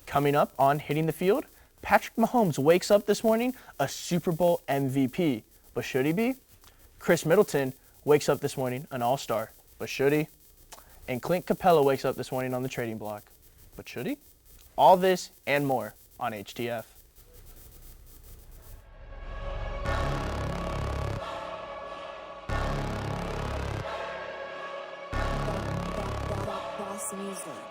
Coming up on Hitting the Field, Patrick Mahomes wakes up this morning a Super Bowl MVP. But should he be? Chris Middleton wakes up this morning an all-star. But should he? And Clint Capella wakes up this morning on the trading block. But should he? All this and more on HTF.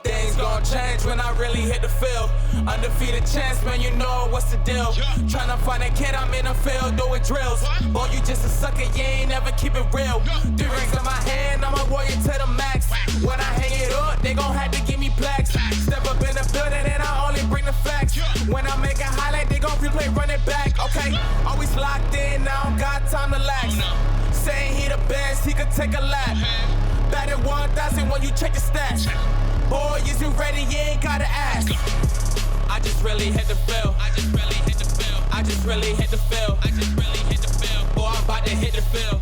Things gon' change when I really hit the field. Undefeated chance, man, you know what's the deal. Tryna find a kid, I'm in the field doing drills. Boy, you just a sucker, you ain't never keep it real. 3 rings in my hand, I'm a warrior to the max. When I hang it up, they gon' have to give me plaques. Step up in the building and I only bring the facts. When I make a highlight, they gon' replay, run it back, okay? Always locked in, now I don't got time to lax. Saying he the best, he could take a lap. Batted 1,000 when you check the stats. Boy, is you ready? You ain't gotta ask. I just really hit the field. I just really hit the field. I just really hit the field. I just really hit the field. Boy, I'm about to hit the field.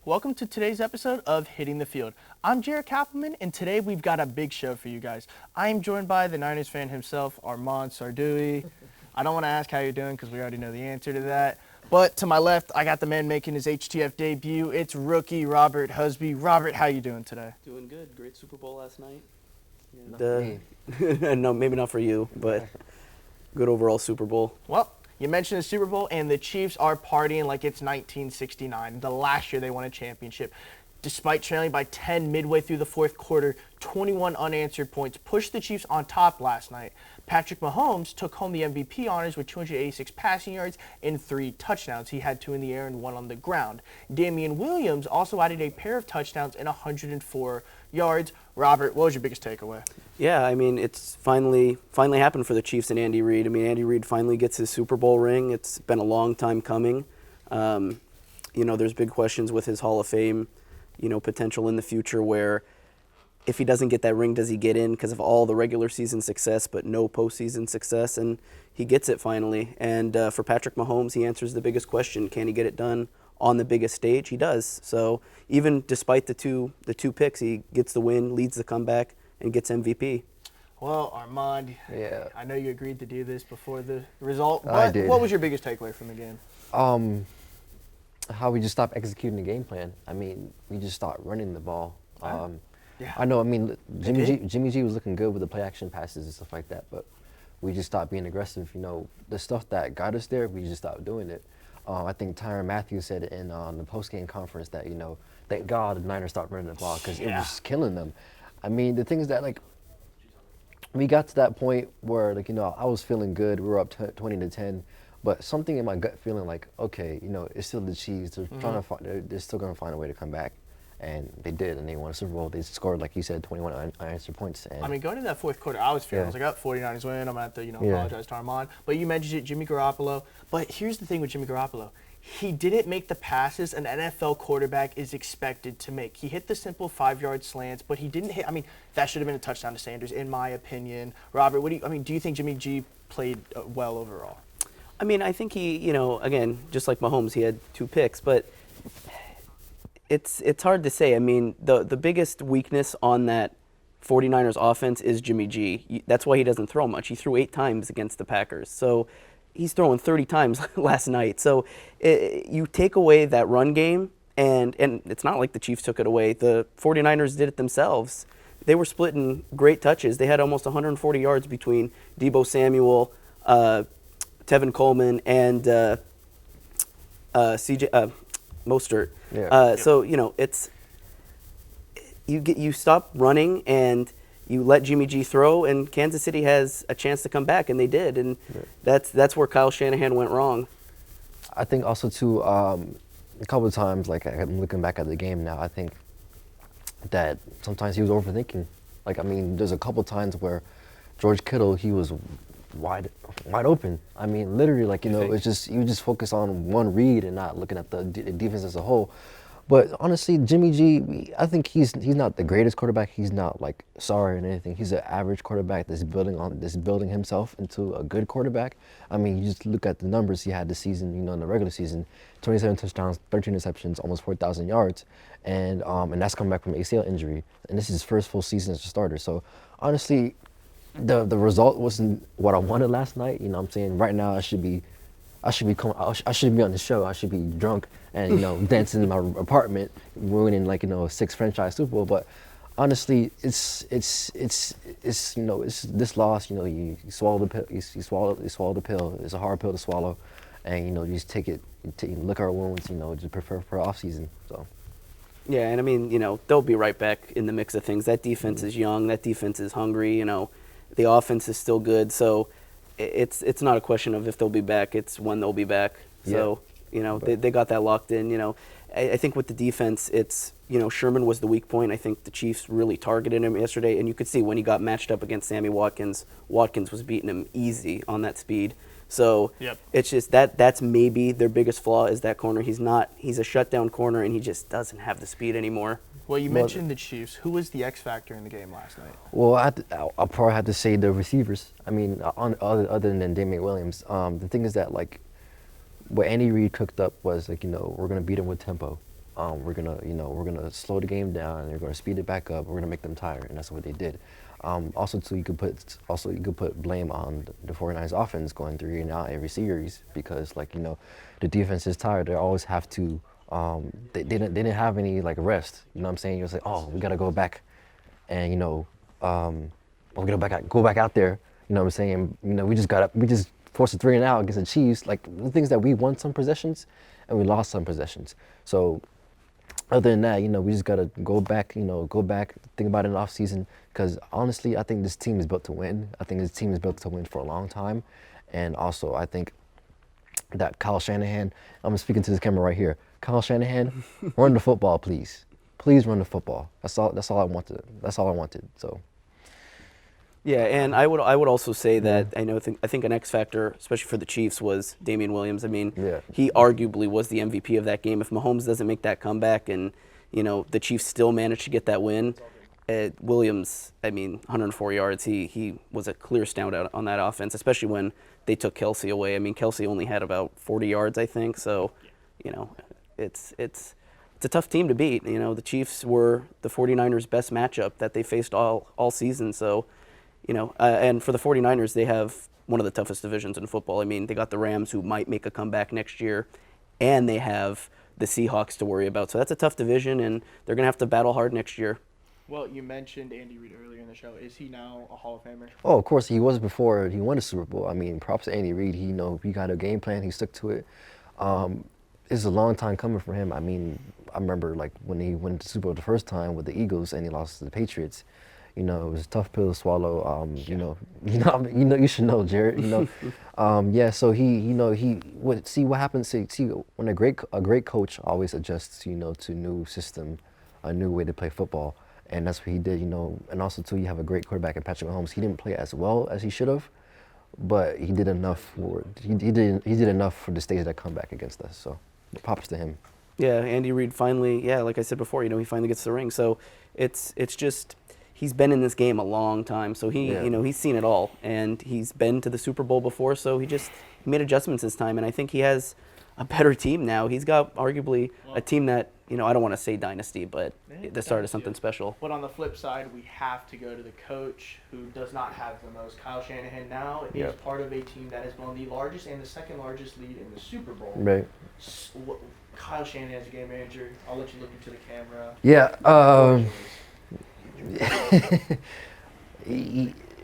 Welcome to today's episode of Hitting the Field. I'm Jaret Kappelman, and today we've got a big show for you guys. I am joined by the Niners fan himself, Armond Sarduy. I don't want to ask how you're doing because we already know the answer to that. But to my left, I got the man making his HTF debut. It's rookie Robert Husby. Robert, how you doing today? Doing good. Great Super Bowl last night. No, maybe not for you, but good overall Super Bowl. Well, you mentioned the Super Bowl, and the Chiefs are partying like it's 1969, the last year they won a championship. Despite trailing by 10 midway through the fourth quarter, 21 unanswered points pushed the Chiefs on top last night. Patrick Mahomes took home the MVP honors with 286 passing yards and 3 touchdowns. He had 2 in the air and 1 on the ground. Damian Williams also added a pair of touchdowns and 104 yards. Robert, what was your biggest takeaway? Yeah, I mean, it's finally happened for the Chiefs and Andy Reid. I mean, Andy Reid finally gets his Super Bowl ring. It's been a long time coming. There's big questions with his Hall of Fame, potential in the future where if he doesn't get that ring, does he get in because of all the regular season success but no postseason success? And he gets it finally. And for Patrick Mahomes, he answers the biggest question. Can he get it done on the biggest stage? He does. So even despite the two picks, he gets the win, leads the comeback, and gets MVP. Well, Armand, yeah. I know you agreed to do this before the result, but I did. What was your biggest takeaway from the game? How we just stopped executing the game plan. I mean, we just stopped running the ball. Yeah. I know, I mean, Jimmy G was looking good with the play action passes and stuff like that, but we just stopped being aggressive. The stuff that got us there, we just stopped doing it. I think Tyrann Mathieu said it in the post-game conference that, thank God the Niners stopped running the ball because it was killing them. I mean, the thing is that, we got to that point where, I was feeling good. We were up 20-10. But something in my gut feeling okay, it's still the Chiefs. They're they're still going to find a way to come back. And they did, and they won a Super Bowl. They scored, like you said, 21 unanswered points. And going into that fourth quarter, I was fearing. I was like, 49ers win. I'm going to have to, apologize to Armand. But you mentioned Jimmy Garoppolo. But here's the thing with Jimmy Garoppolo. He didn't make the passes an NFL quarterback is expected to make. He hit the simple 5-yard slants, but he didn't hit. That should have been a touchdown to Sanders, in my opinion. Robert, do you think Jimmy G played well overall? I think he, again, just like Mahomes, he had 2 picks, but it's hard to say. The biggest weakness on that 49ers offense is Jimmy G. That's why he doesn't throw much. He threw 8 times against the Packers. So he's throwing 30 times last night. So you take away that run game, and it's not like the Chiefs took it away. The 49ers did it themselves. They were splitting great touches. They had almost 140 yards between Deebo Samuel, Tevin Coleman, and CJ Mostert. Yeah. So it's you stop running and you let Jimmy G throw, and Kansas City has a chance to come back, and they did, and that's where Kyle Shanahan went wrong. I think also too, a couple of times, I'm looking back at the game now, I think that sometimes he was overthinking. There's a couple of times where George Kittle, he was wide open. Literally, it's just you just focus on one read and not looking at the defense as a whole. But honestly, Jimmy G, I think he's not the greatest quarterback. He's not sorry or anything. He's an average quarterback that's building himself into a good quarterback. You just look at the numbers he had this season. In the regular season, 27 touchdowns, 13 receptions, almost 4,000 yards, and that's coming back from ACL injury. And this is his first full season as a starter. So honestly, the result wasn't what I wanted last night. You know what I'm saying? Right now I should be I should be on the show. I should be drunk and dancing in my apartment, ruining like a 6 franchise Super Bowl. But honestly, it's this loss. You swallow the pill. You swallow the pill. It's a hard pill to swallow, and you just take it. Lick our wounds. Just prepare for off season. So. Yeah, and I mean, they'll be right back in the mix of things. That defense is young. That defense is hungry. The offense is still good. So it's not a question of if they'll be back. It's when they'll be back. So, they got that locked in. I think with the defense, it's, Sherman was the weak point. I think the Chiefs really targeted him yesterday. And you could see when he got matched up against Sammy Watkins, Watkins was beating him easy on that speed. So It's just that's maybe their biggest flaw is that corner. He's a shutdown corner, and he just doesn't have the speed anymore. Well, you mentioned the Chiefs. Who was the X factor in the game last night? Well, I'll probably have to say the receivers. I mean, other than Damian Williams. The thing is that, like, what Andy Reid cooked up was, like, we're going to beat them with tempo. We're going to slow the game down, and we're going to speed it back up. We're going to make them tired, and that's what they did. Also, too, you could put blame on the 49ers offense going 3 and out every series because, like, the defense is tired. They always have to. They didn't have any like rest. You know what I'm saying? You're like, oh, we gotta go back, and we're gonna go back out there. You know what I'm saying? We just forced a 3 and out against the Chiefs. Like the things that we won some possessions, and we lost some possessions. So. Other than that, we just gotta go back, think about it in the off season. Because honestly, I think this team is built to win. I think this team is built to win for a long time, and also I think that Kyle Shanahan. I'm speaking to this camera right here. Kyle Shanahan, run the football, please. Please run the football. That's all I wanted. That's all I wanted. So. Yeah, and I would also say that I think an X factor, especially for the Chiefs, was Damian Williams. I mean, he arguably was the MVP of that game. If Mahomes doesn't make that comeback, and the Chiefs still managed to get that win, Williams, 104 yards. He was a clear standout on that offense, especially when they took Kelsey away. I mean, Kelsey only had about 40 yards, I think. So, it's a tough team to beat. The Chiefs were the 49ers' best matchup that they faced all season. So. And for the 49ers, they have one of the toughest divisions in football. I mean, they got the Rams, who might make a comeback next year, and they have the Seahawks to worry about. So that's a tough division, and they're going to have to battle hard next year. Well, you mentioned Andy Reid earlier in the show. Is he now a Hall of Famer? Oh, of course. He was before he won the Super Bowl. I mean, props to Andy Reid. He got a game plan. He stuck to it. It's a long time coming for him. I mean, I remember, like, when he went to the Super Bowl the first time with the Eagles and he lost to the Patriots. It was a tough pill to swallow. You should know, Jaret. So he would see what happens. See when a great coach always adjusts, to new system, a new way to play football, and that's what he did. And also too, you have a great quarterback in Patrick Mahomes. He didn't play as well as he should have, but he did enough he did enough for to stage that comeback against us. So, props to him. Yeah, Andy Reid finally. Yeah, like I said before, he finally gets the ring. So it's just. He's been in this game a long time, so he's seen it all, and he's been to the Super Bowl before, so he made adjustments this time, and I think he has a better team now. He's got arguably a team that, I don't want to say dynasty, but the start of something special. But on the flip side, we have to go to the coach who does not have the most. Kyle Shanahan now is part of a team that has won the largest and the second largest lead in the Super Bowl. Right. Kyle Shanahan is a game manager. I'll let you look into the camera. Yeah.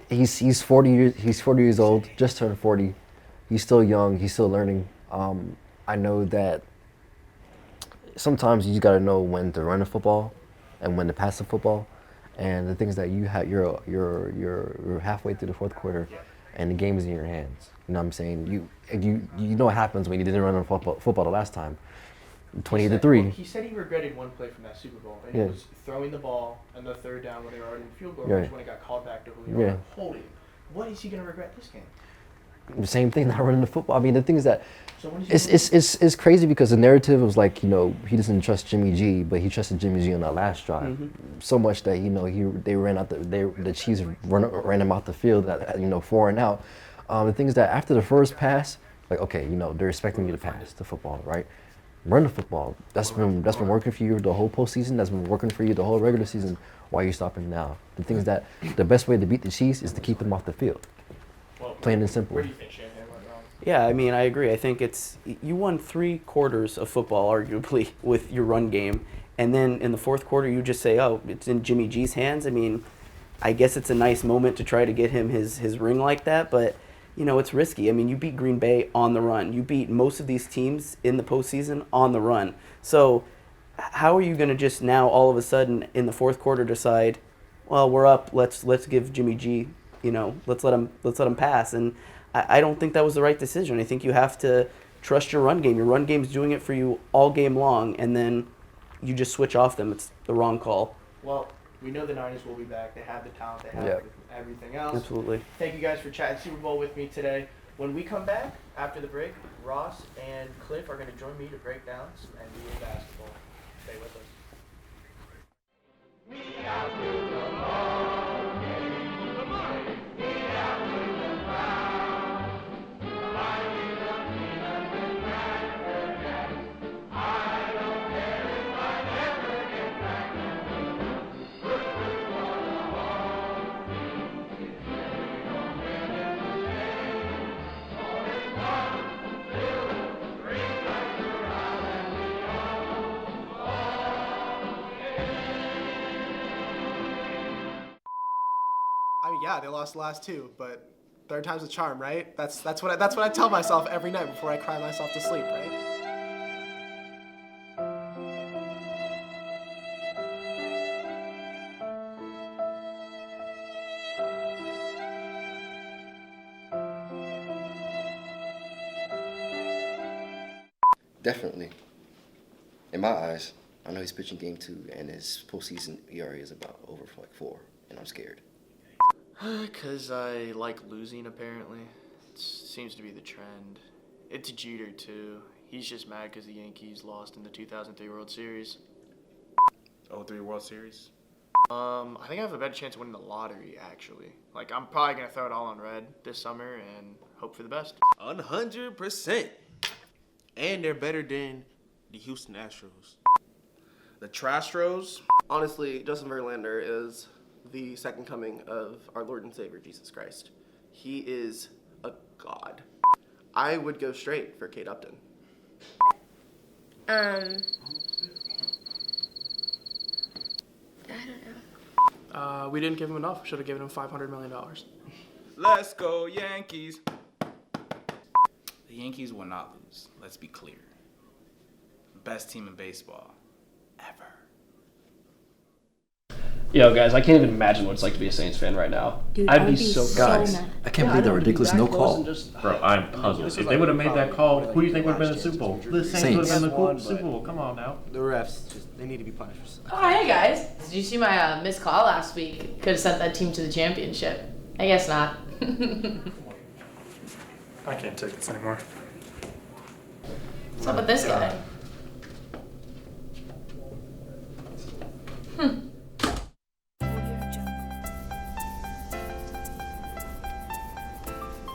He's 40 years. He's 40 years old. Just turned 40. He's still young. He's still learning. I know that sometimes you just gotta know when to run the football and when to pass the football. And the thing is that you're halfway through the fourth quarter, and the game is in your hands. You know what I'm saying? You know what happens when you didn't run the football the last time. 20-3. He said he regretted one play from that Super Bowl, and it was throwing the ball on the third down when they were already in the field goal range when it got called back to Julio. Yeah. Holy, what is he going to regret this game? The same thing, not running the football. I mean, the thing is that it's crazy because the narrative was like, he doesn't trust Jimmy G, but he trusted Jimmy G on that last drive so much that they ran out the Chiefs ran him out the field at 4 and out. The thing is that after the first pass, like, okay, they're expecting me to pass the football, right? run the football. That's been working for you the whole postseason. That's been working for you the whole regular season. Why are you stopping now? The thing is that the best way to beat the Chiefs is to keep them off the field. Plain and simple. Where do you think Shanahan went wrong? Yeah, I mean, I agree. I think you won 3 quarters of football, arguably, with your run game. And then in the fourth quarter, you just say, oh, it's in Jimmy G's hands. I mean, I guess it's a nice moment to try to get him his ring like that, but, you know, it's risky. I mean, you beat Green Bay on the run. You beat most of these teams in the postseason on the run. So how are you going to just now all of a sudden in the fourth quarter decide, well, we're up, let's give Jimmy G, you know, let's let him pass? And I don't think that was the right decision. I think you have to trust your run game. Your run game's doing it for you all game long, and then you just switch off them. It's the wrong call. Well, we know the Niners will be back. They have the talent. They have everything else. Absolutely. Thank you guys for chatting Super Bowl with me today. When we come back after the break, Ross and Cliff are going to join me to break down some NBA basketball. Stay with us. I mean, yeah, they lost the last 2, but third time's a charm, right? That's what I tell myself every night before I cry myself to sleep, right? Definitely. In my eyes, I know he's pitching game 2, and his postseason ERA is about over for like 4, and I'm scared. Because I like losing, apparently. It seems to be the trend. It's Jeter, too. He's just mad because the Yankees lost in the 2003 World Series. 03 World Series? I think I have a better chance of winning the lottery, actually. Like, I'm probably going to throw it all on red this summer and hope for the best. 100%. And they're better than the Houston Astros. The Trastros? Honestly, Justin Verlander is the second coming of our Lord and Savior, Jesus Christ. He is a god. I would go straight for Kate Upton. I don't know. We didn't give him enough. Should have given him $500 million. Let's go, Yankees. The Yankees will not lose. Let's be clear. Best team in baseball ever. Yo, guys, I can't even imagine what it's like to be a Saints fan right now. Dude, I'd be so Guys, mad. I can't believe that ridiculous no call. Bro, I'm puzzled. If they would have made that call, who do you think would have been in the Super Bowl? The Saints would have been in the Super Bowl. Come on now. The refs, they need to be punished. Oh, hey guys. Did you see my missed call last week? Could have sent that team to the championship. I guess not. I can't take this anymore. What's up with this guy?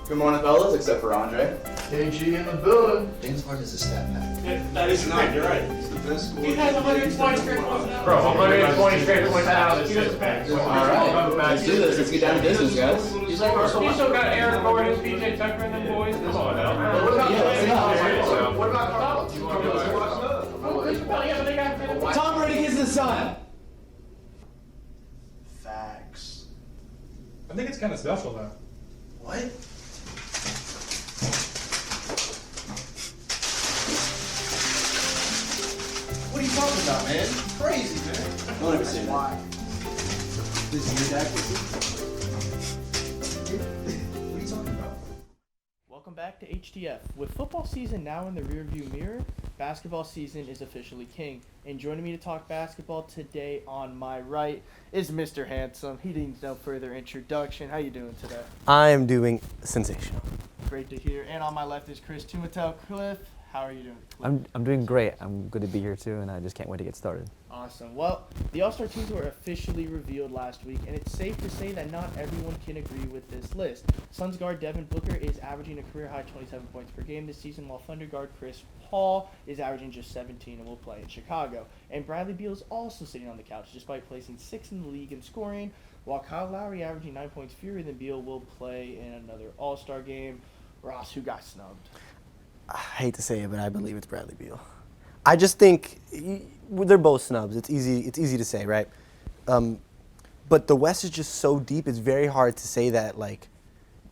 Good morning, fellas, except for Andre. KG in the building. James Harden's a stat pack. That is not, you're right. He's the best scorer. He has 120 straight points now. Bro, 120 straight points out. All right, let's do this. Let's get down to business, guys. You still got Aaron Gordon, PJ Tucker, and them boys. Come on now. What about Carl? Tom Brady is the son. Facts. I think it's kind of special though. What? What are you talking about, man? Crazy, man. Don't ever say that. Why? This is your dad. What are you talking about? Welcome back to HTF. With football season now in the rearview mirror, basketball season is officially king. And joining me to talk basketball today on my right is Mr. Handsome. He needs no further introduction. How you doing today? I am doing sensational. Great to hear. And on my left is Chris Tumetel. Cliff, How are you doing? I'm doing great. I'm good to be here too, and I just can't wait to get started. Awesome. Well, the All-Star teams were officially revealed last week, and it's safe to say that not everyone can agree with this list. Suns guard Devin Booker is averaging a career-high 27 points per game this season, while Thunder guard Chris Paul is averaging just 17 and will play in Chicago. And Bradley Beal is also sitting on the couch, despite placing 6th in the league in scoring, while Kyle Lowry, averaging 9 points fewer than Beal, will play in another All-Star game. Ross, who got snubbed? I hate to say it, but I believe it's Bradley Beal. I just think they're both snubs. It's easy to say, right? But the West is just so deep. It's very hard to say that like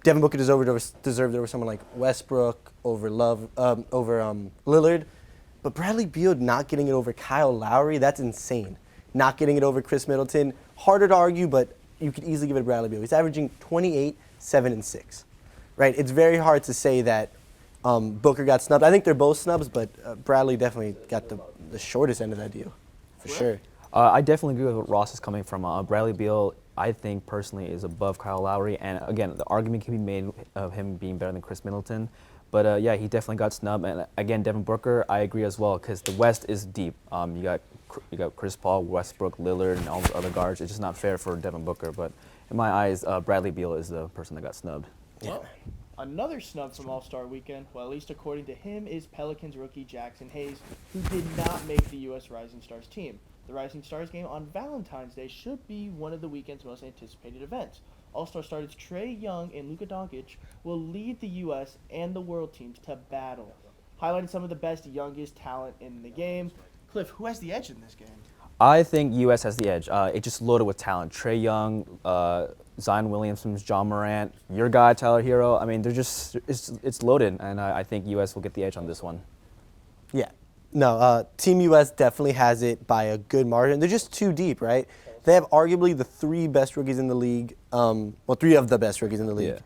Devin Booker deserved over someone like Westbrook, over Lillard. But Bradley Beal not getting it over Kyle Lowry, that's insane. Not getting it over Chris Middleton, harder to argue, but you could easily give it to Bradley Beal. He's averaging 28, 7, and 6. Right? It's very hard to say that Booker got snubbed. I think they're both snubs, but Bradley definitely got the shortest end of that deal, for sure. I definitely agree with what Ross is coming from. Bradley Beal, I think personally, is above Kyle Lowry, and again, the argument can be made of him being better than Chris Middleton. But yeah, he definitely got snubbed. And again, Devin Booker, I agree as well, because the West is deep. You got Chris Paul, Westbrook, Lillard, and all the other guards. It's just not fair for Devin Booker. But in my eyes, Bradley Beal is the person that got snubbed. Well, another snub from All-Star Weekend, well, at least according to him, is Pelicans rookie Jackson Hayes, who did not make the U.S. Rising Stars team. The Rising Stars game on Valentine's Day should be one of the weekend's most anticipated events. All-Star stars Trae Young and Luka Doncic will lead the U.S. and the world teams to battle, highlighting some of the best, youngest talent in the game. Cliff, who has the edge in this game? I think U.S. has the edge. It's just loaded with talent. Trae Young, Zion Williamson, John Morant, your guy, Tyler Hero. I mean, they're just, it's loaded, and I think U.S. will get the edge on this one. Yeah. No, Team U.S. definitely has it by a good margin. They're just too deep, right? They have arguably the 3 best rookies in the league. 3 of the best rookies in the league. Yeah.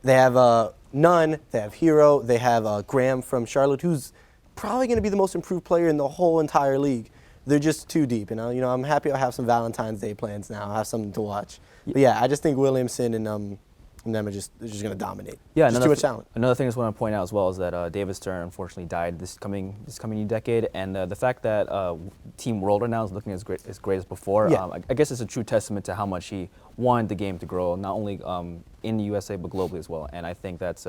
They have Nunn, they have Hero, they have Graham from Charlotte, who's probably going to be the most improved player in the whole entire league. They're just too deep, I'm happy I have some Valentine's Day plans now. I have something to watch. But yeah, I just think Williamson and them are just going to dominate. Yeah, just too much talent. Another thing I just want to point out as well is that David Stern unfortunately died this coming new decade, and the fact that Team World right now is looking as great as before. Yeah. I guess it's a true testament to how much he wanted the game to grow, not only in the USA but globally as well. And I think that's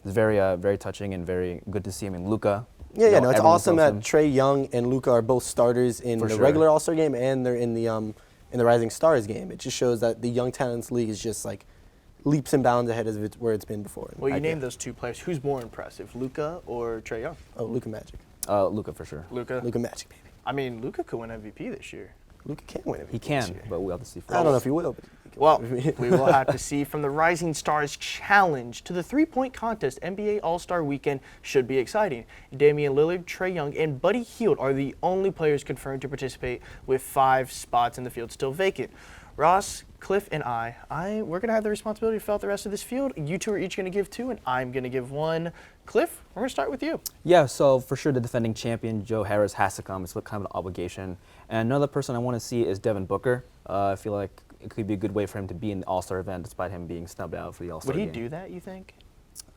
very touching and very good to see him in Luka. Yeah, it's awesome that Trae Young and Luka are both starters in the regular All-Star game, and they're in the Rising Stars game. It just shows that the Young Talents League is just like leaps and bounds ahead of where it's been before. Well, you named those 2 players. Who's more impressive, Luka or Trae Young? Oh, Luka Magic. Luka for sure. Luka Magic, baby. I mean, Luka could win MVP this year. Luka can win MVP. He can, this year. but we'll have to see. I don't know if he will. But well, we will have to see. From the Rising Stars Challenge to the 3-point contest, NBA All-Star Weekend should be exciting. Damian Lillard, Trae Young, and Buddy Hield are the only players confirmed to participate, with 5 spots in the field still vacant. Ross, Cliff, and we're going to have the responsibility to fill out the rest of this field. You 2 are each going to give 2, and I'm going to give 1. Cliff, we're going to start with you. Yeah, so for sure the defending champion, Joe Harris, has to come. It's kind of an obligation. And another person I want to see is Devin Booker. I feel like it could be a good way for him to be in the All-Star event despite him being snubbed out for the All-Star game. Would he do that, you think?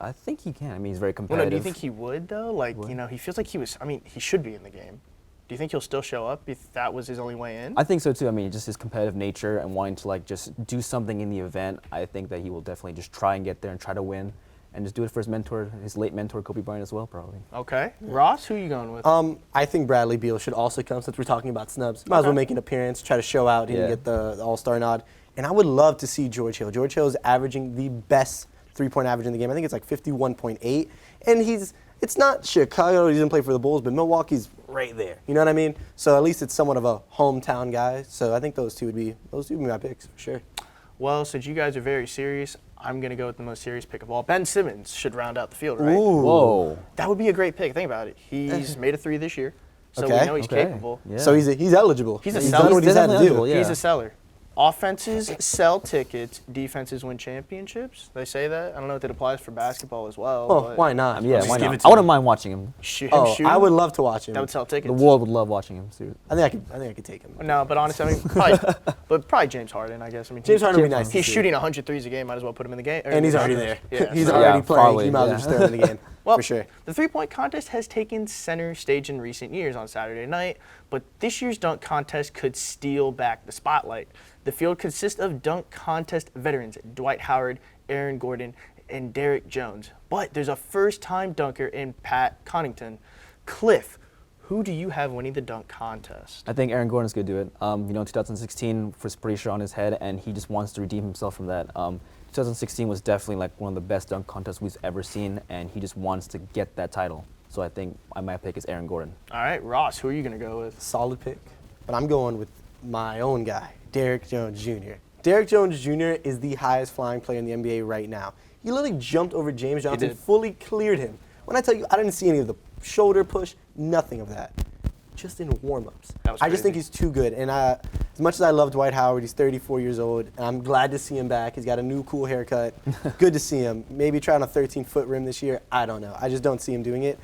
I think he can. I mean, he's very competitive. Well, no, do you think he would, though? Like, he feels like he should be in the game. Do you think he'll still show up if that was his only way in? I think so too. I mean, just his competitive nature and wanting to just do something in the event. I think that he will definitely just try and get there and try to win, and just do it for his late mentor, Kobe Bryant, as well, probably. Okay, Ross, who are you going with? I think Bradley Beal should also come, since we're talking about snubs. Might as well make an appearance, try to show out, and get the All-Star nod. And I would love to see George Hill. George Hill is averaging the best 3-point average in the game. I think it's like 51.8, and it's not Chicago. He doesn't play for the Bulls, but Milwaukee's right there. You know what I mean? So at least it's somewhat of a hometown guy. So I think those two would be my picks for sure. Well, since you guys are very serious, I'm going to go with the most serious pick of all. Ben Simmons should round out the field, right? Ooh. Whoa. That would be a great pick. Think about it. He's made a 3 this year, so we know he's capable. Yeah. So he's eligible. He's done what he's had to do. He's a seller. Offenses sell tickets, defenses win championships. They say that. I don't know if it applies for basketball as well. Well, why not? Yeah, why not? I wouldn't mind watching him. I would love to watch him. That would sell tickets. The world would love watching him. I think I could take him. No, but honestly, I mean, probably James Harden, I guess. I mean, James Harden would be nice. He's shooting 100 threes a game. Might as well put him in the game. And he's already there. Yeah, he's already playing. He might as well just throw him in the game. Well, for sure. The three-point contest has taken center stage in recent years on Saturday night, but this year's dunk contest could steal back the spotlight. The field consists of dunk contest veterans Dwight Howard, Aaron Gordon, and Derek Jones. But there's a first-time dunker in Pat Connaughton. Cliff, who do you have winning the dunk contest? I think Aaron Gordon's going to do it. 2016 was pretty sure on his head, and he just wants to redeem himself from that. 2016 was definitely like one of the best dunk contests we've ever seen, and he just wants to get that title. So I think my pick is Aaron Gordon. All right, Ross, who are you going to go with? Solid pick. But I'm going with my own guy, Derek Jones Jr. Derek Jones Jr. is the highest flying player in the NBA right now. He literally jumped over James Johnson, fully cleared him. When I tell you, I didn't see any of the shoulder push, nothing of that. Just in warm-ups. I just think he's too good. And as much as I love Dwight Howard, he's 34 years old, and I'm glad to see him back. He's got a new cool haircut. Good to see him. Maybe trying a 13-foot rim this year. I don't know. I just don't see him doing it.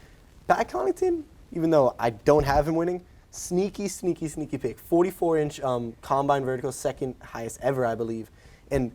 Pat Connaughton, even though I don't have him winning, sneaky pick. 44-inch combine vertical, second highest ever, I believe. And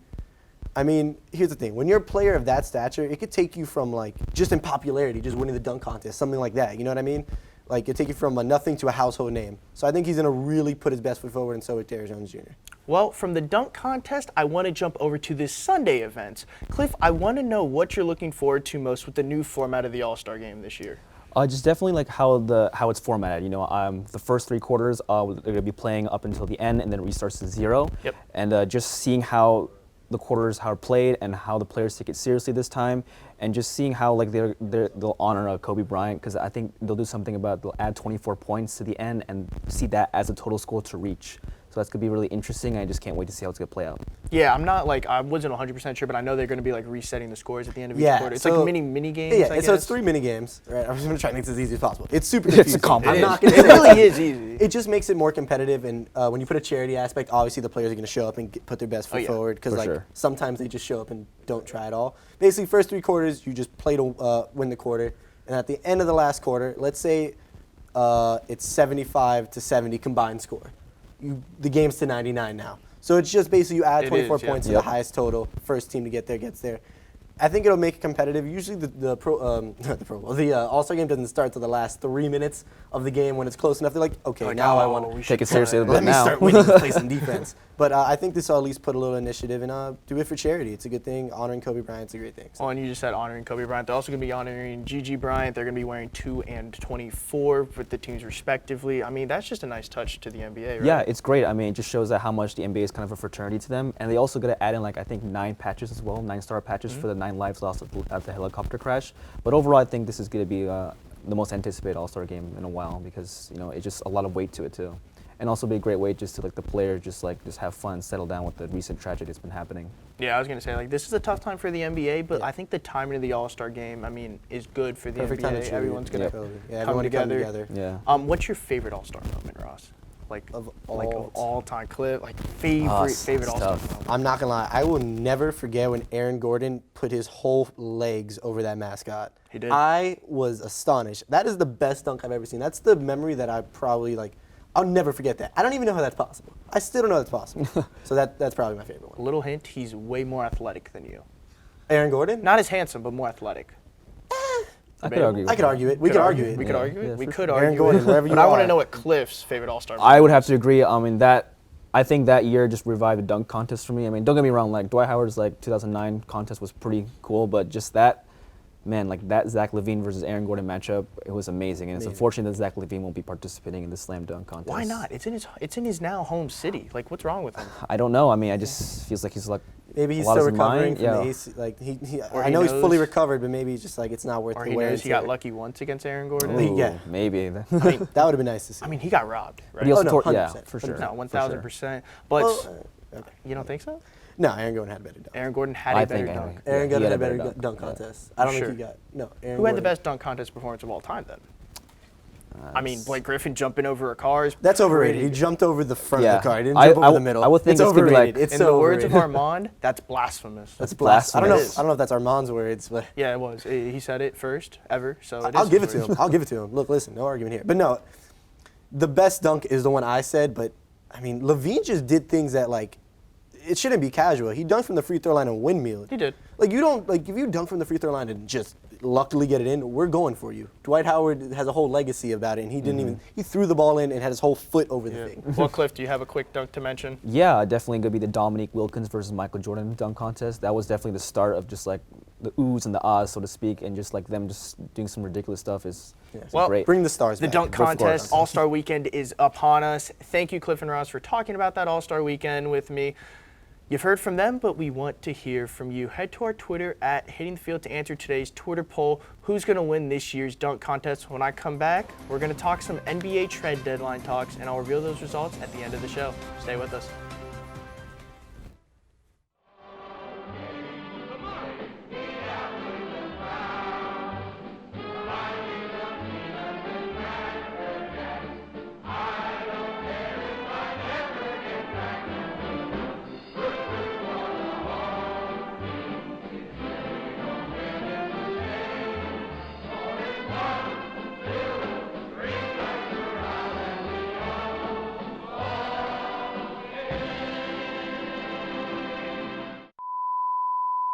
I mean, here's the thing. When you're a player of that stature, it could take you from, like, just in popularity, just winning the dunk contest, something like that. You know what I mean? Like, it take you from a nothing to a household name. So I think he's going to really put his best foot forward, and so with Derek Jones Jr. Well, from the dunk contest, I want to jump over to this Sunday event. Cliff, I want to know what you're looking forward to most with the new format of the All-Star Game this year. Just definitely like how it's formatted. The first three quarters they're going to be playing up until the end, and then it restarts to 0. Yep. And just seeing how the quarters how it played and how the players take it seriously this time, and just seeing how like they'll honor Kobe Bryant, because I think they'll do something about they'll add 24 points to the end and see that as a total score to reach. So that's going to be really interesting. I just can't wait to see how it's going to play out. Yeah, I wasn't 100% sure, but I know they're going to be like resetting the scores at the end of each quarter. It's like mini games. Yeah, so it's 3 mini games. Right, I'm just going to try to make this as easy as possible. It's super confusing. It's complicated. It really is easy. It just makes it more competitive, and when you put a charity aspect, obviously the players are going to show up and put their best foot forward, because sometimes they just show up and don't try at all. Basically, first 3 quarters, you just play to win the quarter, and at the end of the last quarter, let's say it's 75-70 combined score. The game's to 99 now. So it's just basically you add 24 points to the highest total. First team to get there gets there. I think it'll make it competitive. Usually the All-Star game doesn't start till the last 3 minutes of the game when it's close enough. They're like, okay, now I want to take it seriously. Let me start winning, play some defense. But I think this will at least put a little initiative and do it for charity. It's a good thing. Honoring Kobe Bryant's a great thing. So. Oh, and you just said honoring Kobe Bryant. They're also going to be honoring Gigi Bryant. They're going to be wearing 2 and 24 with the teams respectively. I mean, that's just a nice touch to the NBA, right? Yeah, it's great. I mean, it just shows that how much the NBA is kind of a fraternity to them. And they also got to add in, like, I think 9 patches as well, 9-star patches for the 9 lives lost at the helicopter crash. But overall, I think this is going to be the most anticipated All-Star game in a while, because it's just a lot of weight to it too, and also be a great way just to the players just have fun, settle down with the recent tragedy that's been happening. Yeah, I was gonna say this is a tough time for the NBA, but I think the timing of the All-Star game, is good for the NBA. Everyone's gonna come together. Yeah. What's your favorite All-Star moment, Ross? Of all time, Cliff, favorite All-Star moment. I'm not gonna lie, I will never forget when Aaron Gordon put his whole legs over that mascot. He did. I was astonished. That is the best dunk I've ever seen. That's the memory that I probably I'll never forget that. I don't even know how that's possible. I still don't know how that's possible. So that's probably my favorite one. A little hint: he's way more athletic than you. Aaron Gordon? Not as handsome, but more athletic. I could argue it. We could argue it. We could argue it. Yeah, We for could sure. argue Aaron Gordon, it. wherever you But I are. want to know what Cliff's favorite All-Star moment I would have to agree. I think that year just revived the dunk contest for me. Don't get me wrong, Dwight Howard's 2009 contest was pretty cool, but just that, man, that Zach LaVine versus Aaron Gordon matchup, it was amazing. And it's unfortunate that Zach LaVine won't be participating in the slam dunk contest. Why not? It's in his now home city. What's wrong with him? I don't know. I just feels like he's maybe he's still recovering from the AC. I know he's fully recovered, but maybe he's just it's not worth the wear. Or he got lucky once against Aaron Gordon. Ooh, yeah, maybe. That would have been nice to see. He got robbed, right? But he also no, yeah, 100%, for sure. No, 1,000%. But you don't think so? No, Aaron Gordon had a better dunk. Aaron Gordon had a better dunk. Aaron Gordon had a better dunk contest. I don't think he got Who had the best dunk contest performance of all time then? Blake Griffin jumping over a car is That's overrated. He jumped over the front of the car. He didn't jump over the middle. I would think it's overrated. It's in so the words of overrated. Armond, that's blasphemous. That's blasphemous. I don't know if that's Armand's words, but yeah, it was. He said it first ever, so I'll give it to him. I'll give it to him. Look, listen, no argument here. But no, the best dunk is the one I said. But LaVine just did things that it shouldn't be casual. He dunked from the free throw line and windmilled. He did. Like you don't like if you dunk from the free throw line and just luckily get it in, we're going for you. Dwight Howard has a whole legacy about it, and he didn't even he threw the ball in and had his whole foot over the thing. Well, Cliff, do you have a quick dunk to mention? Yeah, definitely going to be the Dominique Wilkins versus Michael Jordan dunk contest. That was definitely the start of just like the oohs and the ahs, so to speak, and just like them just doing some ridiculous stuff is great. Bring the stars The back. dunk contest, All-Star Weekend is upon us. Thank you, Cliff and Ross, for talking about that All-Star Weekend with me. You've heard from them, but we want to hear from you. Head to our Twitter at Hitting the Field to answer today's Twitter poll. Who's going to win this year's dunk contest? When I come back, we're going to talk some NBA trade deadline talks, and I'll reveal those results at the end of the show. Stay with us.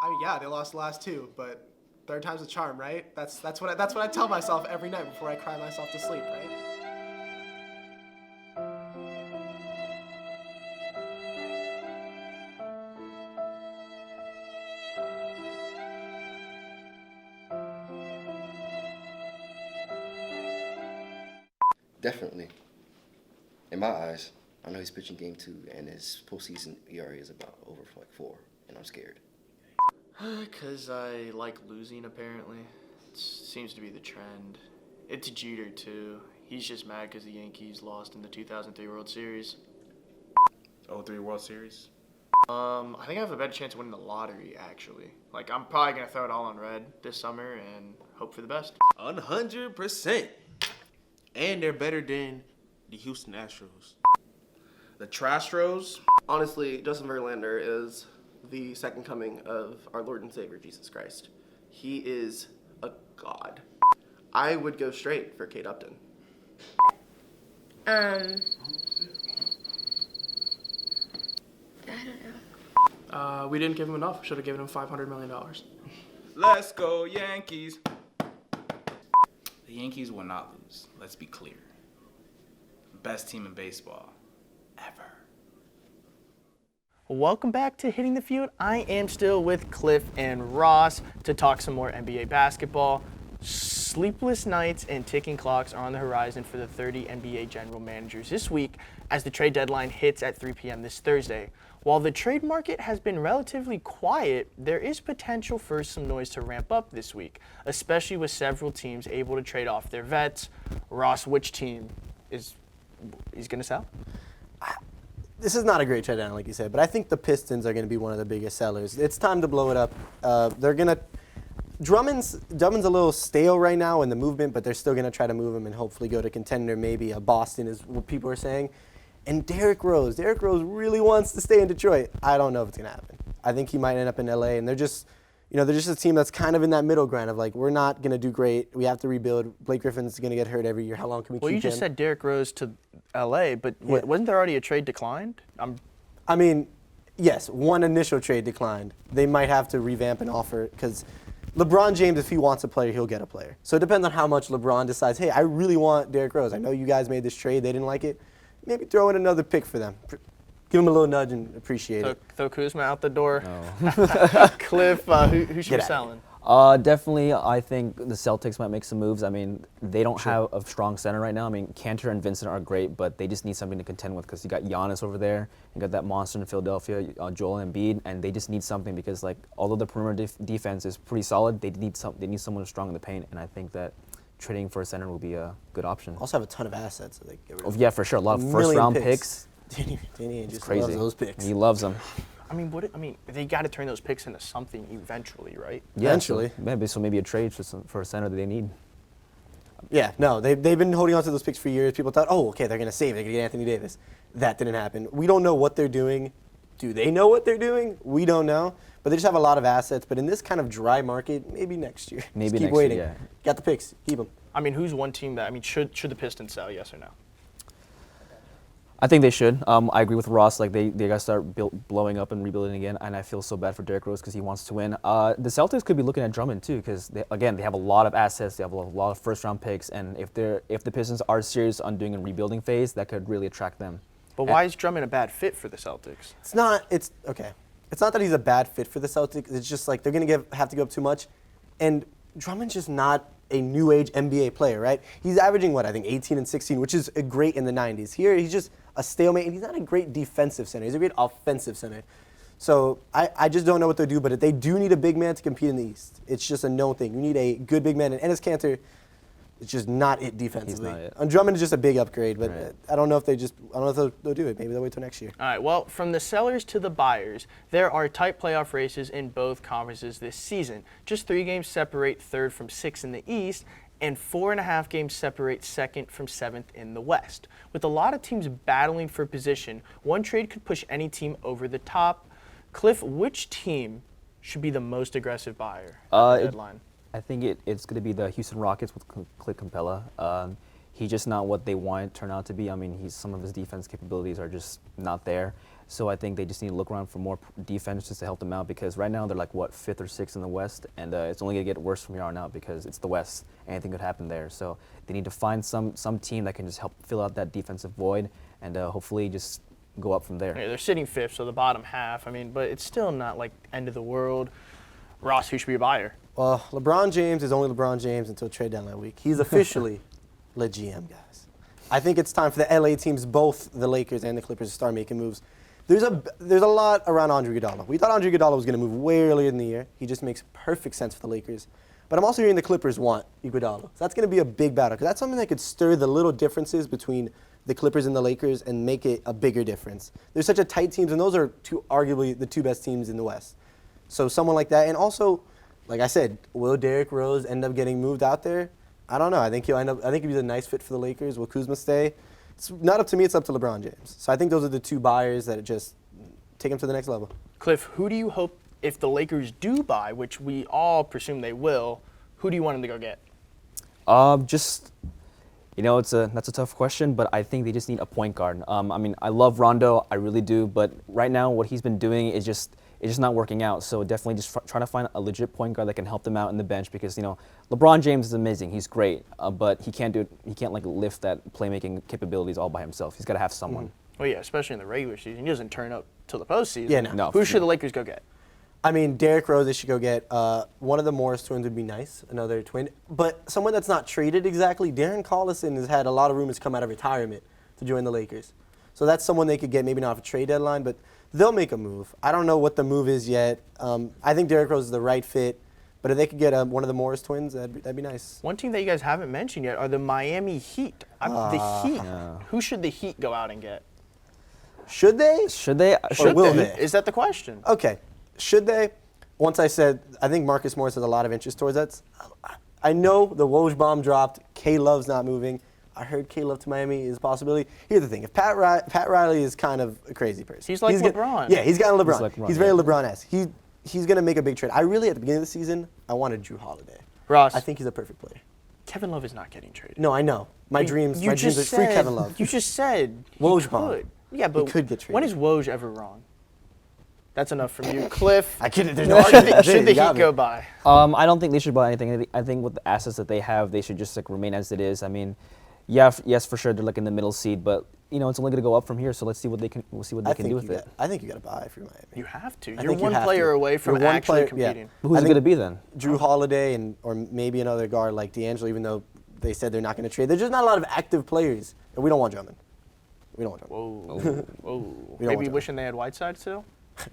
I mean, yeah, they lost the last two, but third time's a charm, right? That's what I tell myself every night before I cry myself to sleep, right? Definitely. In my eyes, I know he's pitching game 2, and his postseason ERA is about over for like 4, and I'm scared. Because I like losing, apparently. It seems to be the trend. It's Jeter, too. He's just mad because the Yankees lost in the 2003 World Series. 03 World Series? I think I have a better chance of winning the lottery, actually. Like, I'm probably going to throw it all on red this summer and hope for the best. 100%. And they're better than the Houston Astros. The Trastros? Honestly, Justin Verlander is the second coming of our Lord and Savior, Jesus Christ. He is a god. I would go straight for Kate Upton. I don't know. We didn't give him enough. Should have given him $500 million. Let's go, Yankees. The Yankees will not lose. Let's be clear. Best team in baseball ever. Welcome back to Hitting the Field. I am still with Cliff and Ross to talk some more NBA basketball. Sleepless nights and ticking clocks are on the horizon for the 30 NBA general managers this week as the trade deadline hits at 3 p.m. this Thursday. While the trade market has been relatively quiet, there is potential for some noise to ramp up this week, especially with several teams able to trade off their vets. Ross, which team is going to sell? This is not a great trade down, like you said, but I think the Pistons are going to be one of the biggest sellers. It's time to blow it up. They're going to. Drummond's a little stale right now in the movement, but they're still going to try to move him and hopefully go to contender, maybe a Boston is what people are saying. And Derrick Rose really wants to stay in Detroit. I don't know if it's going to happen. I think he might end up in LA, and they're just a team that's kind of in that middle ground of like, we're not going to do great. We have to rebuild. Blake Griffin's going to get hurt every year. How long can we keep him? Well, you just said Derrick Rose to LA, but wasn't there already a trade declined? I mean, yes, one initial trade declined. They might have to revamp an offer because LeBron James, if he wants a player, he'll get a player. So it depends on how much LeBron decides, hey, I really want Derrick Rose. I know you guys made this trade. They didn't like it. Maybe throw in another pick for them. Give him a little nudge and appreciate it. Throw Kuzma out the door. No. Cliff, who should be selling? Definitely, I think the Celtics might make some moves. I mean, they don't have a strong center right now. I mean, Cantor and Vincent are great, but they just need something to contend with because you got Giannis over there, you got that monster in Philadelphia, Joel Embiid, and they just need something because, like, although the perimeter defense is pretty solid, they need someone strong in the paint, and I think that trading for a center will be a good option. Also have a ton of assets that they get rid of. Oh, yeah, for sure. A lot of first-round picks. Danny just crazy. loves those picks. He loves them. I mean, they got to turn those picks into something eventually, right? Yeah, eventually. So maybe a trade for a center that they need. Yeah, no, they've been holding on to those picks for years. People thought, oh, okay, they're going to save it. They're going to get Anthony Davis. That didn't happen. We don't know what they're doing. Do they know what they're doing? We don't know. But they just have a lot of assets. But in this kind of dry market, maybe next year. Maybe just keep next waiting. year, yeah. Got the picks. Keep them. I mean, who's one team that, should the Pistons sell, yes or no? I think they should. I agree with Ross. Like they got to start blowing up and rebuilding again. And I feel so bad for Derrick Rose because he wants to win. The Celtics could be looking at Drummond too because they have a lot of assets. They have a lot of first-round picks, and if the Pistons are serious on doing a rebuilding phase, that could really attract them. But why is Drummond a bad fit for the Celtics? It's not that he's a bad fit for the Celtics. It's just like they're going to have to give up too much. And Drummond's just not a new age NBA player, right? He's averaging, what, I think 18 and 16, which is great in the 90s. Here, he's just a stalemate, and he's not a great defensive center. He's a great offensive center. So I just don't know what they'll do, but they do need a big man to compete in the East. It's just a known thing. You need a good big man, and Enes Kanter, it's just not it defensively. He's not it. And Drummond is just a big upgrade, but I don't know if they'll do it. Maybe they'll wait till next year. All right, well, from the sellers to the buyers, there are tight playoff races in both conferences this season. Just 3 games separate third from 6th in the East, and 4.5 games separate second from 7th in the West. With a lot of teams battling for position, one trade could push any team over the top. Cliff, which team should be the most aggressive buyer at the deadline? I think it's going to be the Houston Rockets with Clint Capella. He's just not what they want to turn out to be. I mean, some of his defense capabilities are just not there. So I think they just need to look around for more defense just to help them out because right now they're like, 5th or 6th in the West, and it's only going to get worse from here on out because it's the West. Anything could happen there. So they need to find some team that can just help fill out that defensive void and hopefully just go up from there. Yeah, they're sitting 5th, so the bottom half. I mean, but it's still not like end of the world. Ross, who should be a buyer? Well, LeBron James is only LeBron James until trade deadline week. He's officially the GM, guys. I think it's time for the LA teams, both the Lakers and the Clippers, to start making moves. There's a lot around Andre Iguodala. We thought Andre Iguodala was going to move way earlier in the year. He just makes perfect sense for the Lakers. But I'm also hearing the Clippers want Iguodala. So that's going to be a big battle because that's something that could stir the little differences between the Clippers and the Lakers and make it a bigger difference. There's such a tight teams, and those are arguably the 2 best teams in the West. So someone like that, and also, like I said, will Derrick Rose end up getting moved out there? I don't know. I think he'll be a nice fit for the Lakers. Will Kuzma stay? It's not up to me. It's up to LeBron James. So I think those are the 2 buyers that just take him to the next level. Cliff, who do you hope, if the Lakers do buy, which we all presume they will, who do you want them to go get? That's a tough question, but I think they just need a point guard. I mean, I love Rondo, I really do, but right now what he's been doing is just not working out. So definitely just trying to find a legit point guard that can help them out in the bench because LeBron James is amazing, he's great, but he can't lift that playmaking capabilities all by himself. He's got to have someone. Well, yeah, especially in the regular season, he doesn't turn up till the postseason. Yeah, no. Who should the Lakers go get? I mean, Derrick Rose, they should go get. One of the Morris twins would be nice, another twin. But someone that's not traded exactly, Darren Collison has had a lot of rumors come out of retirement to join the Lakers. So that's someone they could get, maybe not off a trade deadline, but they'll make a move. I don't know what the move is yet. I think Derrick Rose is the right fit. But if they could get one of the Morris twins, that'd be nice. One team that you guys haven't mentioned yet are the Miami Heat. The Heat. Yeah. Who should the Heat go out and get? Should they? Should they? Or will they? Is that the question? Okay. Should they? Once I said, I think Marcus Morris has a lot of interest towards that. I know the Woj bomb dropped. K-Love's not moving. I heard K-Love to Miami is a possibility. Here's the thing. If Pat Riley is kind of a crazy person. He's like LeBron. Yeah, he's kind of LeBron. He's very LeBron-esque. He's going to make a big trade. I really, at the beginning of the season, I wanted Drew Holiday. Ross. I think he's a perfect player. Kevin Love is not getting traded. No, I know. My dreams are free Kevin Love. You just said Woj bomb. Yeah, but he could get traded. When is Woj ever wrong? That's enough from you. Cliff. I couldn't. There's no argument. Should the Heat go buy? I don't think they should buy anything. I think with the assets that they have, they should just remain as it is. I mean, yes, for sure, they're in the middle seed, but it's only going to go up from here. So let's see what they can. We'll see what they can do with it. I think you got to buy for Miami. You have to. You're one player away from actually competing. Yeah. Who's it going to be then? Drew Holiday or maybe another guard like D'Angelo. Even though they said they're not going to trade, there's just not a lot of active players, and we don't want Drummond. We don't want Drummond. Whoa. Maybe wishing they had Whiteside still.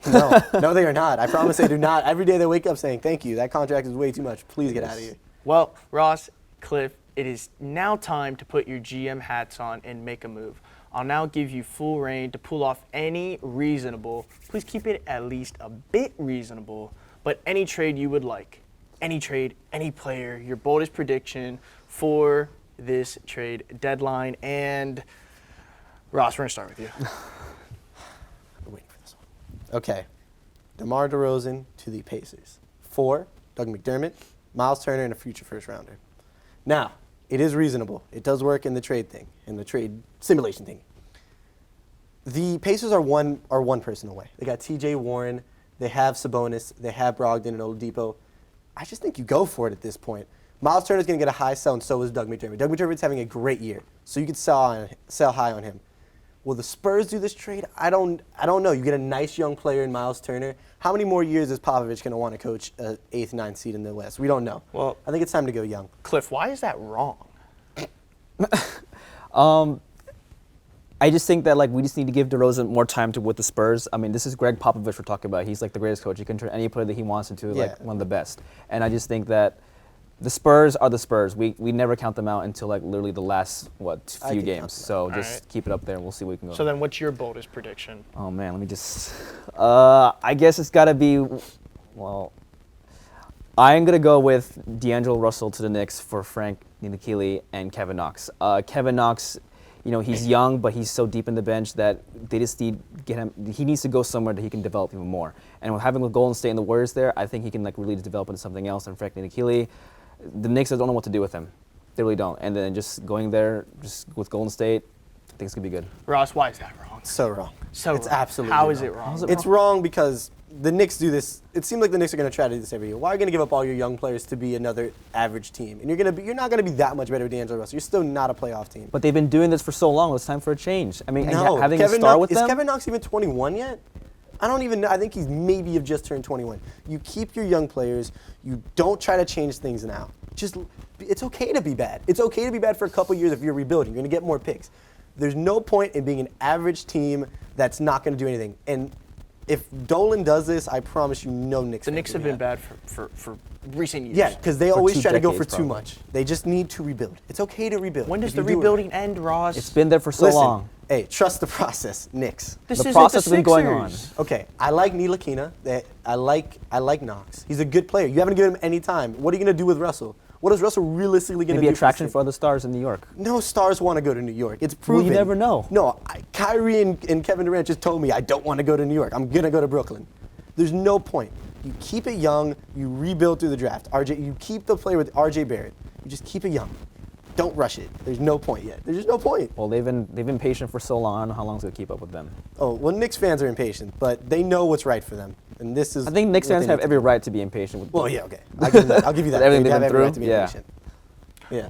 No, they are not. I promise they do not. Every day they wake up saying, thank you, that contract is way too much. Please get out of here. Well, Ross, Cliff, it is now time to put your GM hats on and make a move. I'll now give you full reign to pull off any reasonable, please keep it at least a bit reasonable, but any trade you would like. Any trade, any player, your boldest prediction for this trade deadline. And Ross, we're going to start with you. Okay, DeMar DeRozan to the Pacers. 4, Doug McDermott, Miles Turner, and a future first rounder. Now, it is reasonable. It does work in the trade thing, in the trade simulation thing. The Pacers are one person away. They got T.J. Warren, they have Sabonis, they have Brogdon and Oladipo. I just think you go for it at this point. Miles Turner's going to get a high sell, and so is Doug McDermott. Doug McDermott's having a great year, so you could sell high on him. Will the Spurs do this trade? I don't know. You get a nice young player in Miles Turner. How many more years is Popovich going to want to coach an 8th, 9th seed in the West? We don't know. Well, I think it's time to go young. Cliff, why is that wrong? I just think that we just need to give DeRozan more time with the Spurs. I mean, this is Greg Popovich we're talking about. He's the greatest coach. He can turn any player that he wants into one of the best. And I just think that the Spurs are the Spurs. We never count them out until literally the last few games. So just keep it up there and we'll see where we can go. So then, what's your boldest prediction? Oh man, let me just. I guess it's got to be. Well, I'm gonna go with D'Angelo Russell to the Knicks for Frank Ntilikina and Kevin Knox. Kevin Knox. He's young, but he's so deep in the bench that they just need get him. He needs to go somewhere that he can develop even more. And with having the Golden State and the Warriors there, I think he can really develop into something else. And Frank Ntilikina, the Knicks don't know what to do with him. They really don't. And then just going there, just with Golden State, I think it's gonna be good. Ross, why is that wrong? So wrong. It's absolutely How wrong. is it wrong? It's wrong because the Knicks do this. It seems like the Knicks are going to try to do this every year. Why are you going to give up all your young players to be another average team? And you're not going to be that much better with D'Angelo Russell. You're still not a playoff team. But they've been doing this for so long. It's time for a change. I mean, no, having Kevin a star Knox, with them. Is Kevin Knox even 21 yet? I don't even know. I think he's maybe have just turned 21. You keep your young players. You don't try to change things now. It's okay to be bad. It's okay to be bad for a couple years if you're rebuilding. You're going to get more picks. There's no point in being an average team that's not going to do anything. And if Dolan does this, I promise you no Knicks. The Knicks have been bad for recent years. Yeah, because they always try to go for too much. They just need to rebuild. It's okay to rebuild. When does the rebuilding end, Ross? It's been there for so long. Hey, trust the process, Knicks. The process has been going on. Okay, I like Ntilikina. I like Knox. He's a good player. You haven't given him any time. What are you going to do with Russell? What is Russell realistically going to do? Maybe attraction for other stars in New York. No stars want to go to New York. It's proven. Well, you never know. No, Kyrie and Kevin Durant just told me I don't want to go to New York. I'm going to go to Brooklyn. There's no point. You keep it young. You rebuild through the draft. You keep the player with RJ Barrett. You just keep it young. Don't rush it. There's no point yet. There's just no point. Well, they've been patient for so long. I don't know how long it's going to keep up with them. Oh, well, Knicks fans are impatient, but they know what's right for them. And this is. I think Knicks fans have every right to be impatient with. Well, yeah, okay. I'll give you that. Everything they they've have been every through. right to be impatient. Yeah.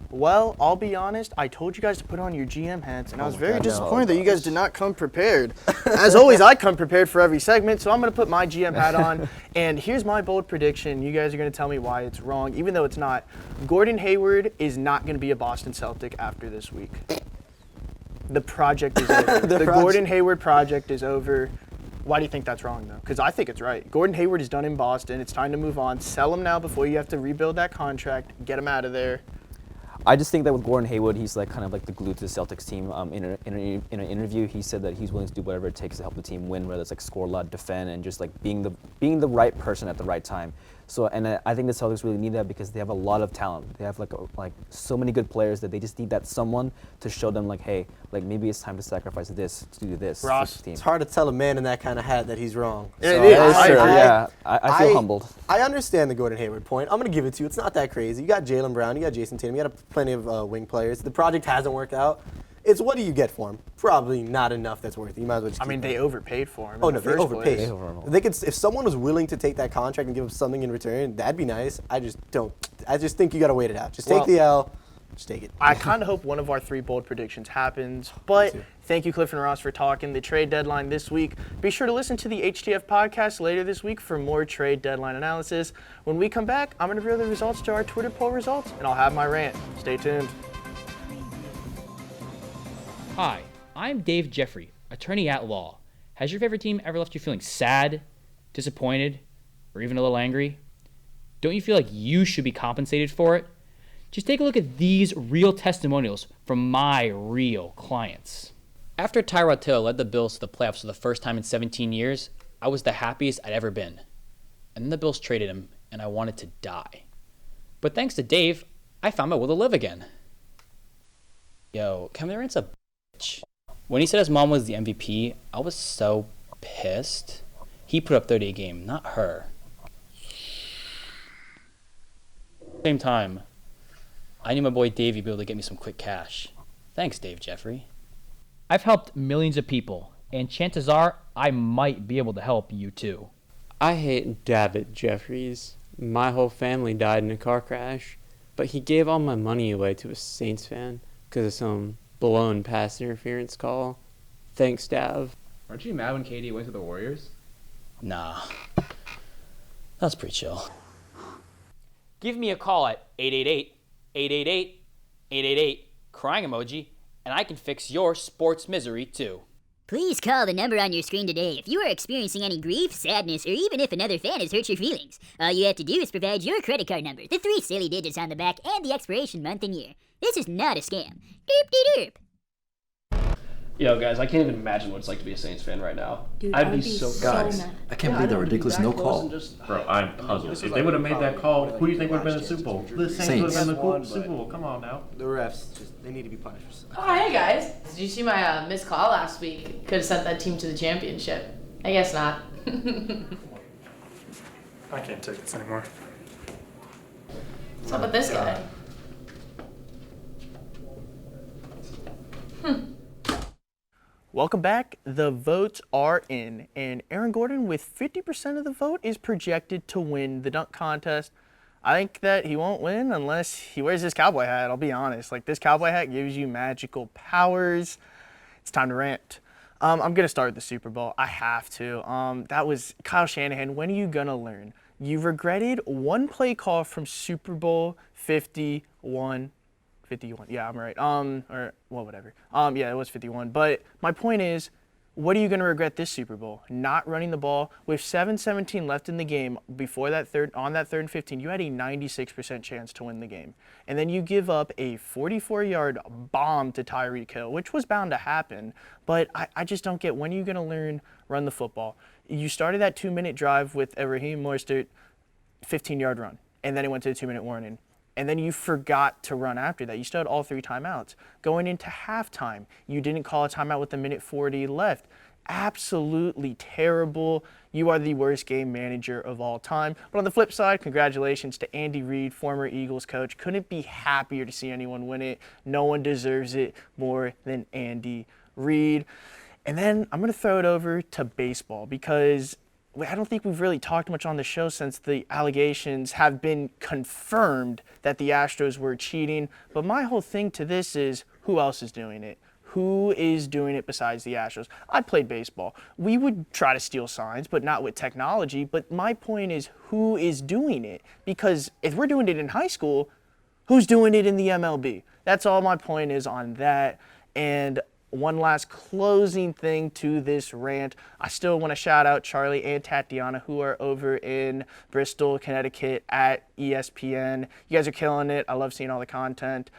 Well, I'll be honest. I told you guys to put on your GM hats, and I was very disappointed that you guys did not come prepared. As always, I come prepared for every segment, so I'm going to put my GM hat on. And here's my bold prediction. You guys are going to tell me why it's wrong, even though it's not. Gordon Hayward is not going to be a Boston Celtic after this week. The project is over. The Gordon Hayward project is over. Why do you think that's wrong, though? Because I think it's right. Gordon Hayward is done in Boston. It's time to move on. Sell him now before you have to rebuild that contract. Get him out of there. I just think that with Gordon Hayward, he's kind of the glue to the Celtics team. In an interview, he said that he's willing to do whatever it takes to help the team win, whether it's score a lot, defend, and just being the right person at the right time. So, and I think the Celtics really need that because they have a lot of talent. They have so many good players that they just need that someone to show them hey, maybe it's time to sacrifice this to do this. Ross, it's hard to tell a man in that kind of hat that he's wrong. It is. I feel humbled. I understand the Gordon Hayward point. I'm going to give it to you. It's not that crazy. You got Jaylen Brown. You got Jason Tatum. You got plenty of wing players. The project hasn't worked out. It's what do you get for him? Probably not enough that's worth it. You might as well just keep they overpaid for him. Oh, no, they overpaid. If someone was willing to take that contract and give him something in return, that'd be nice. I just think you got to wait it out. Just take the L. Just take it. I kind of hope one of our 3 bold predictions happens. But thank you, Cliff and Ross, for talking. The trade deadline this week. Be sure to listen to the HTF podcast later this week for more trade deadline analysis. When we come back, I'm going to reveal the results to our Twitter poll results, and I'll have my rant. Stay tuned. Hi, I'm Dave Jeffrey, attorney at law. Has your favorite team ever left you feeling sad, disappointed, or even a little angry? Don't you feel like you should be compensated for it? Just take a look at these real testimonials from my real clients. After Tyrod Taylor led the Bills to the playoffs for the first time in 17 years, I was the happiest I'd ever been. And then the Bills traded him, and I wanted to die. But thanks to Dave, I found my will to live again. Yo, Kevin Durant's a bitch. When he said his mom was the MVP, I was so pissed. He put up 30 a game, not her. At the same time, I knew my boy Davey would be able to get me some quick cash. Thanks, Dave Jeffrey. I've helped millions of people, and chances are I might be able to help you too. I hate Jaret Jeffries. My whole family died in a car crash, but he gave all my money away to a Saints fan because of some blown pass interference call. Thanks, Dav. Aren't you mad when KD went to the Warriors? Nah. That's pretty chill. Give me a call at 888-888-888, crying emoji, and I can fix your sports misery too. Please call the number on your screen today if you are experiencing any grief, sadness, or even if another fan has hurt your feelings. All you have to do is provide your credit card number, the 3 silly digits on the back, and the expiration month and year. This is not a scam. Doop-de-doop. Yo, guys, I can't even imagine what it's like to be a Saints fan right now. Dude, I'd be so guys, mad. I can't believe that ridiculous no call. Bro, I'm puzzled. If they would have made that call, who do you think would have been in the Super Bowl? The Saints would have been in the Super Bowl. Come on now. The refs, they need to be punished. Oh, hey guys. Did you see my missed call last week? Could have sent that team to the championship. I guess not. I can't take this anymore. What's up with this guy? Welcome back. The votes are in, and Aaron Gordon, with 50% of the vote, is projected to win the dunk contest. I think that he won't win unless he wears his cowboy hat, I'll be honest. Like, this cowboy hat gives you magical powers. It's time to rant. I'm going to start with the Super Bowl. I have to. That was Kyle Shanahan. When are you going to learn? You regretted one play call from Super Bowl 51. 51. Yeah, I'm right. Whatever. Yeah, it was 51. But my point is, what are you going to regret this Super Bowl? Not running the ball. With 7:17 left in the game before that third and 15, you had a 96% chance to win the game. And then you give up a 44-yard bomb to Tyreek Hill, which was bound to happen. But I just don't get, when are you going to learn run the football? You started that 2-minute drive with Raheem Mostert, 15-yard run, and then it went to the 2-minute warning. And then you forgot to run after that. You still had all 3 timeouts. Going into halftime, you didn't call a timeout with 1:40 left. Absolutely terrible. You are the worst game manager of all time. But on the flip side, congratulations to Andy Reid, former Eagles coach. Couldn't be happier to see anyone win it. No one deserves it more than Andy Reid. And then I'm going to throw it over to baseball, because I don't think we've really talked much on the show since the allegations have been confirmed that the Astros were cheating. But my whole thing to this is, who else is doing it? Who is doing it besides the Astros? I played baseball. We would try to steal signs, but not with technology. But my point is, who is doing it? Because if we're doing it in high school, who's doing it in the MLB? That's all my point is on that. And one last closing thing to this rant. I still want to shout out Charlie and Tatiana, who are over in Bristol, Connecticut at ESPN. You guys are killing it. I love seeing all the content.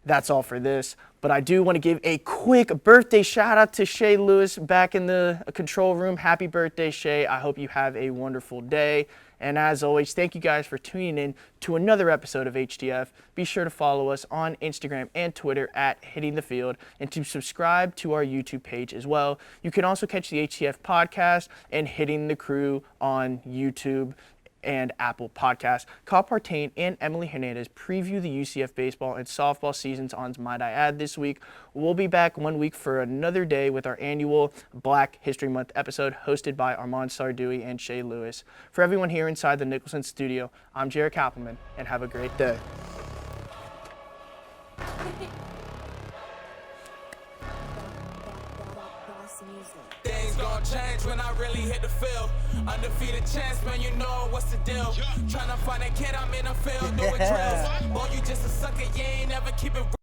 That's all for this. But I do want to give a quick birthday shout out to Shay Lewis back in the control room. Happy birthday, Shay. I hope you have a wonderful day. And as always, thank you guys for tuning in to another episode of HTF. Be sure to follow us on Instagram and Twitter at Hitting the Field, and to subscribe to our YouTube page as well. You can also catch the HTF podcast and Hitting the Crew on YouTube and Apple Podcasts. Kyle Partain and Emily Hernandez preview the UCF baseball and softball seasons on Might I Add this week. We'll be back 1 week for another day with our annual Black History Month episode hosted by Armond Sarduy and Shay Lewis. For everyone here inside the Nicholson studio, I'm Jaret Kappelman, and have a great day. Things gon' change when I really hit the field. Undefeated chance, man, you know what's the deal. Tryna find a kid, I'm in the field doing drills. Boy, you just a sucker, you ain't never keep it real.